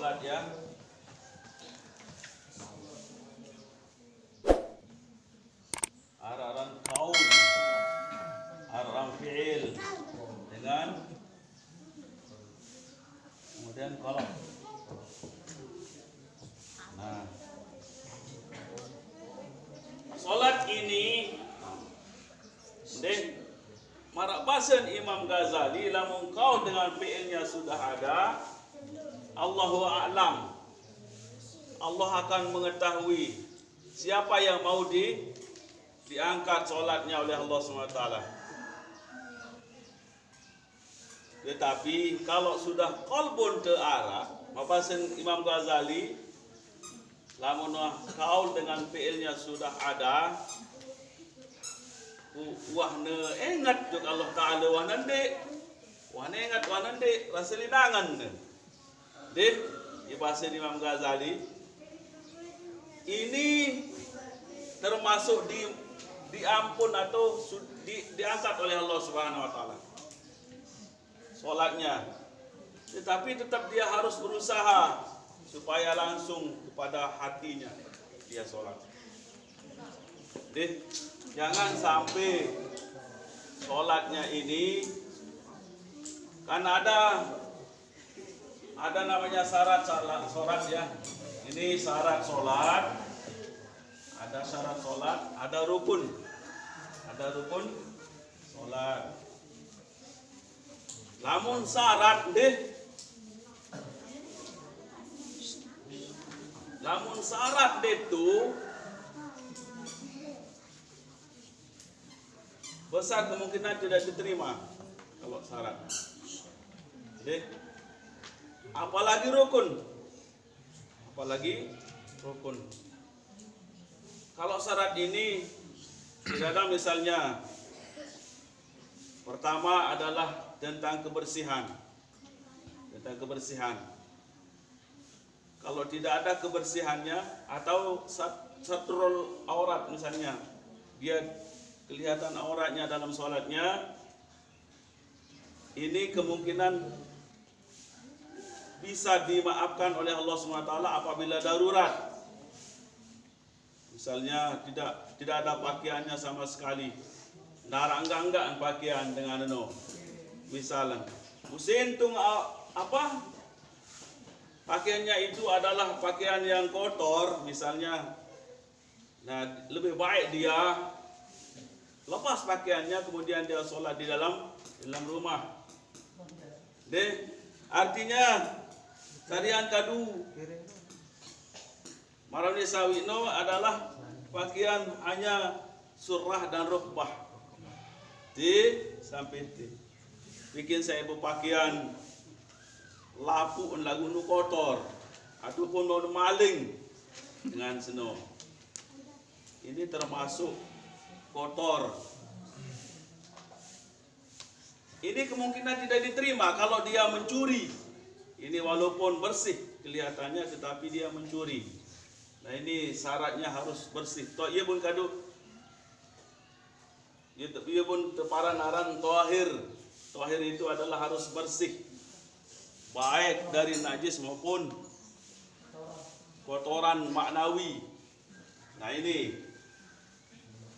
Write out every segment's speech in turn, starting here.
sholat ya. Araran qaul, araran fi'il dengan kemudian qalam. Nah, sholat ini deh marak bahasan Imam Ghazali lamun kau dengan fi'ilnya sudah ada, Allahu a'lam, Allah akan mengetahui siapa yang mau diangkat sholatnya oleh Allah SWT. Tetapi kalau sudah qalbun terarah, mabahasan Imam Ghazali lamun kaul dengan fi'ilnya sudah ada, wahna ingat juk Allah Ta'ala wahna ingat wahna rasa linangan deh bahasa Imam Ghazali ini termasuk diampun atau diangkat oleh Allah Subhanahu wa taala sholatnya, tetapi tetap dia harus berusaha supaya langsung kepada hatinya dia sholat. Jangan sampai sholatnya ini kan ada namanya syarat ya. Ini syarat sholat, ada syarat sholat, ada rukun sholat. Lamun syarat itu besar kemungkinan tidak diterima kalau syarat. Apalagi rukun. Kalau syarat ini tidak ada, misalnya pertama adalah tentang kebersihan. Kalau tidak ada kebersihannya atau satrul aurat misalnya, dia kelihatan auratnya dalam sholatnya, ini kemungkinan bisa dimaafkan oleh Allah SWT apabila darurat. Misalnya tidak ada pakaiannya sama sekali, enggak pakaian dengan misalnya musintung pakaiannya itu adalah pakaian yang kotor misalnya. Nah, lebih baik dia lepas pakaiannya kemudian dia sholat di dalam rumah. Artinya tarian kadu marani sawino adalah pakaian hanya surah dan rukbah. Sampai bikin saya berpakaian lapu lagu nu kotor ataupun mau maling dengan seno. Ini termasuk kotor. Ini kemungkinan tidak diterima kalau dia mencuri. Ini walaupun bersih kelihatannya tetapi dia mencuri. Nah, ini syaratnya harus bersih. Toh ia pun kadu. Ia pun tepara naran tohir. Tohir itu adalah harus bersih, baik dari najis maupun kotoran maknawi. Nah, ini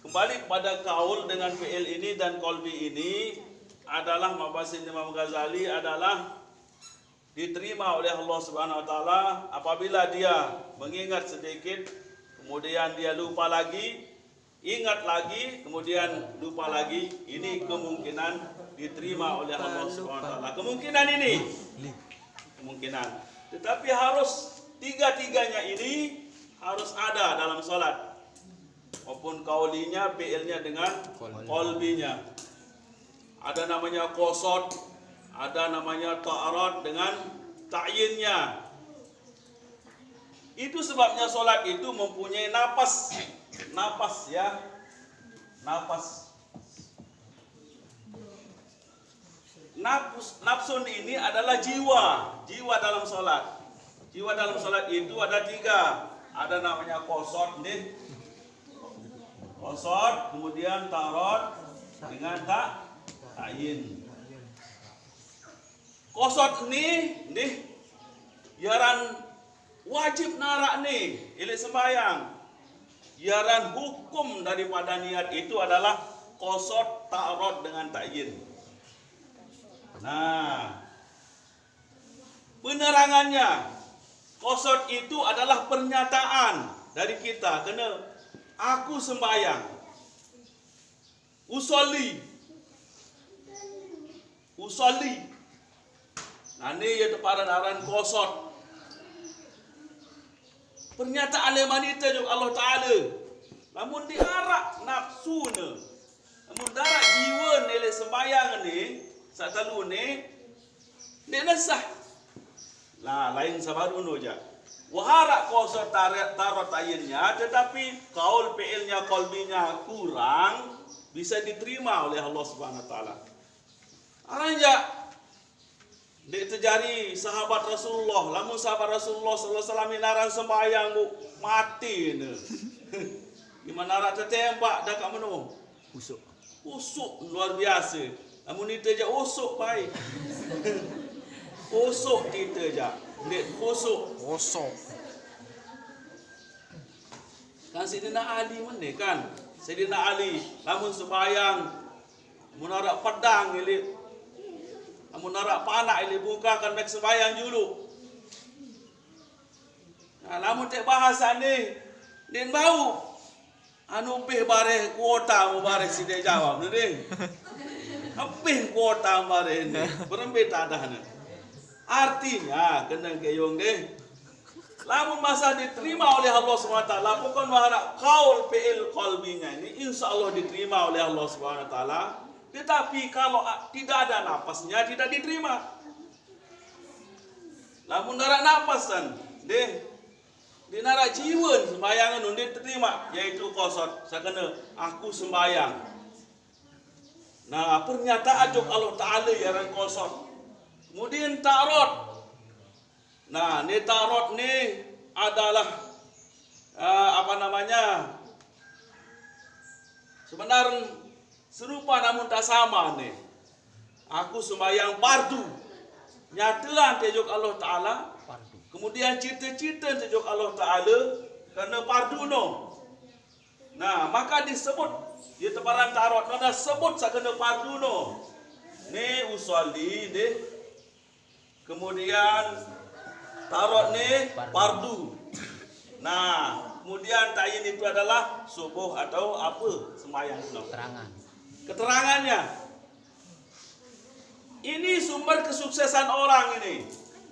kembali pada kaul dengan fi'il ini dan qalbi ini adalah mabasin Imam Ghazali adalah diterima oleh Allah Subhanahu wa taala apabila dia mengingat sedikit kemudian dia lupa lagi, ingat lagi kemudian lupa lagi. Ini kemungkinan diterima oleh Allah Subhanahu wa taala. Kemungkinan. Tetapi harus tiga-tiganya ini harus ada dalam salat. Maupun kaulinya, fi'ilnya dengan qalbinya. Ada namanya qasad, ada namanya ta'arad dengan ta'yinnya. Itu sebabnya sholat itu mempunyai napas ya, napas. Nafsun ini adalah jiwa dalam sholat. Jiwa dalam sholat itu ada tiga. Ada namanya qasad qasad, kemudian ta'arad dengan ta'yin. Qasad ini yaran wajib narak ni ilik sembayang. Yaran hukum daripada niat itu adalah qasad, ta'rad dengan ta'yin. Nah, penerangannya, qasad itu adalah pernyataan dari kita, kena aku sembahyang, usolli. Nah ini ya teparan aran qasad. Pernyataan lemanita juga Allah Ta'ala. Namun diarak nafsu ne. Namun darat jiwa nilai sembayang ni, satalu ni, dia nasah. Nah, lain sabaru no je. Waharak qasad tarot ta'yinnya, tetapi kaul fi'ilnya, qalbinya kurang, bisa diterima oleh Allah Subhanahu Wa Ta'ala. Aranja dia terjadi sahabat Rasulullah, lamun sahabat Rasulullah sallallahu alaihi wasallam naran sembahyang bu mati ne. Di mana nak tertembak dak kat mana? Usuk luar biasa. Lamun kita je usuk baik. Usuk kita je. Dia usuk. Kan Sayyidina Ali mana kan? Sayyidina Ali lamun sembahyang munarak pedang ilik, namun narak panak ini bukakan baik sembahyang dulu. Nah, namun tak bahasa ni, din bau. Anu pih bare kuota mu bare si dia jawab ni. Apih kuota bare ni. Berembet ada ni. Artinya kena keyong deh. Lamun masa diterima oleh Allah SWT, pokon maharap kaul fi'il qalbinya ini insya-Allah diterima oleh Allah SWT. Tetapi kalau tidak ada napasnya tidak diterima. Lamun narak napasan, deh, di narak jiwa sembayangan nun diterima, yaitu qasad. Sakana aku sembayang. Nah pernyataan jok Allah Taala yang qasad. Kemudian ta'rad. Nah ni ta'rad ni adalah sebenarnya serupa namun tak sama ni. Aku sembahyang fardu. Nyatakan tajuk Allah Ta'ala. Kemudian cita-cita tajuk Allah Ta'ala. Kerana fardu no. Nah maka disebut. Dia teparan ta'rad. Nada sebut sakana fardu no. Ni usolli ni. Kemudian ta'rad ni fardu. Nah kemudian ta'yin itu adalah subuh atau apa sembahyang no. Keterangannya, ini sumber kesuksesan orang ini.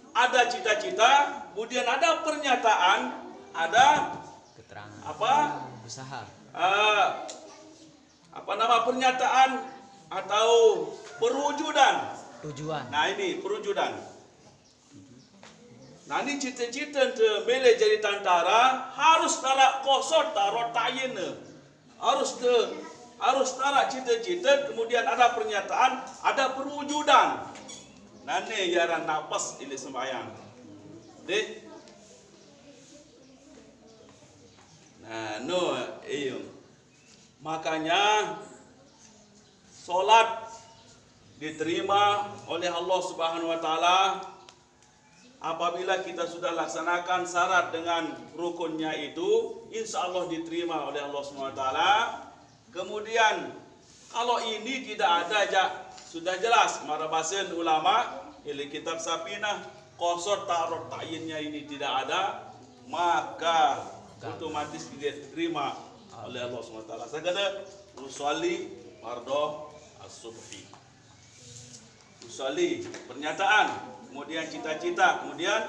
Ada cita-cita, kemudian ada pernyataan, ada keterangan. Apa? Usaha. Pernyataan atau perwujudan. Tujuan. Nah ini perwujudan. Nah ini cita-cita boleh jadi tentara harus tarak qasad tarot ta'yin. Harus tarak cita-cita, kemudian ada pernyataan, ada perwujudan. Nane yaran napas ilik sembahyang. Deh. Nah, no, iyo. Makanya solat diterima oleh Allah Subhanahu Wa Taala apabila kita sudah laksanakan syarat dengan rukunnya itu, insya Allah diterima oleh Allah Subhanahu Wa Taala. Kemudian kalau ini tidak ada sudah jelas marabasen ulama ili kitab Sapinah qasad ta'rad ta'yinnya ini tidak ada, maka otomatis diterima oleh Allah SWT. Sagada usolli fardhu as-subhi. Usolli pernyataan, kemudian cita-cita, kemudian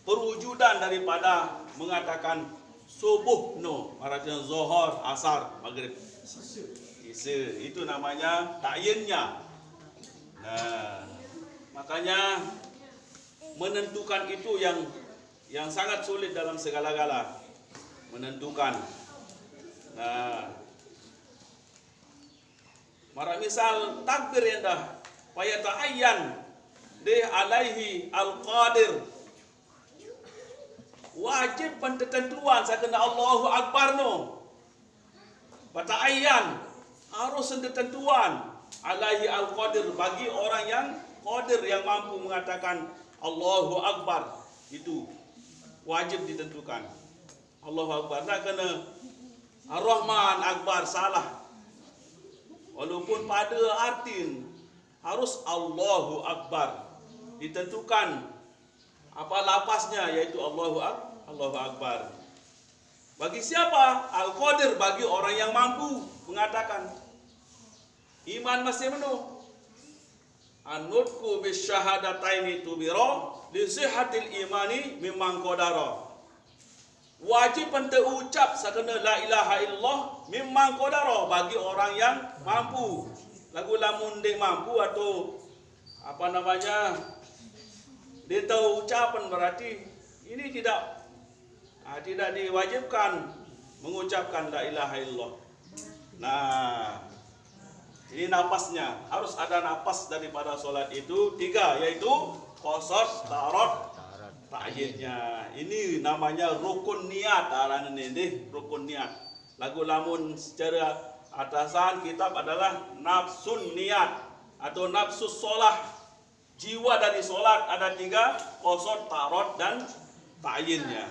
perwujudan daripada mengatakan subuh no, artinya zuhur, asar, maghrib. Itu namanya ta'yinnya. Nah, makanya menentukan itu yang sangat sulit dalam segala-gala. Menentukan. Nah, mara misal takbir yang dah payah ta'ayyan deh alaihi al-qadir. Wajib pententuan sakana Allahu Akbar no. Bata'ayyan harus pententuan alaihi al-qadir bagi orang yang qadir yang mampu mengatakan Allahu Akbar. Itu wajib ditentukan. Allahu Akbar. Tak kena Ar-Rahman Akbar, salah. Walaupun pada artin harus Allahu Akbar. Ditentukan apa lapasnya, yaitu Allahu Akbar. Bagi siapa? Al-Qadir, bagi orang yang mampu mengatakan. Iman masih penuh. An-nutqu bisyahadataini tubira li sihhatil imani mimman qadara. Wajib untuk ucap sakena la ilaha illallah mimman qadara, bagi orang yang mampu. Lagu lamun dia mampu atau apa namanya, dia tahu ucapan, berarti ini tidak diwajibkan mengucapkan la ilaha illallah. Nah, ini napasnya, harus ada napas daripada solat itu 3, yaitu qasad, tarat, ta'yidnya. Ini namanya rukun niat, arahan ini rukun niat. Lagu lamun secara atasan kitab adalah nafsun niat atau nafsus solah, jiwa dari solat ada 3, qasad, tarat dan ta'yidnya.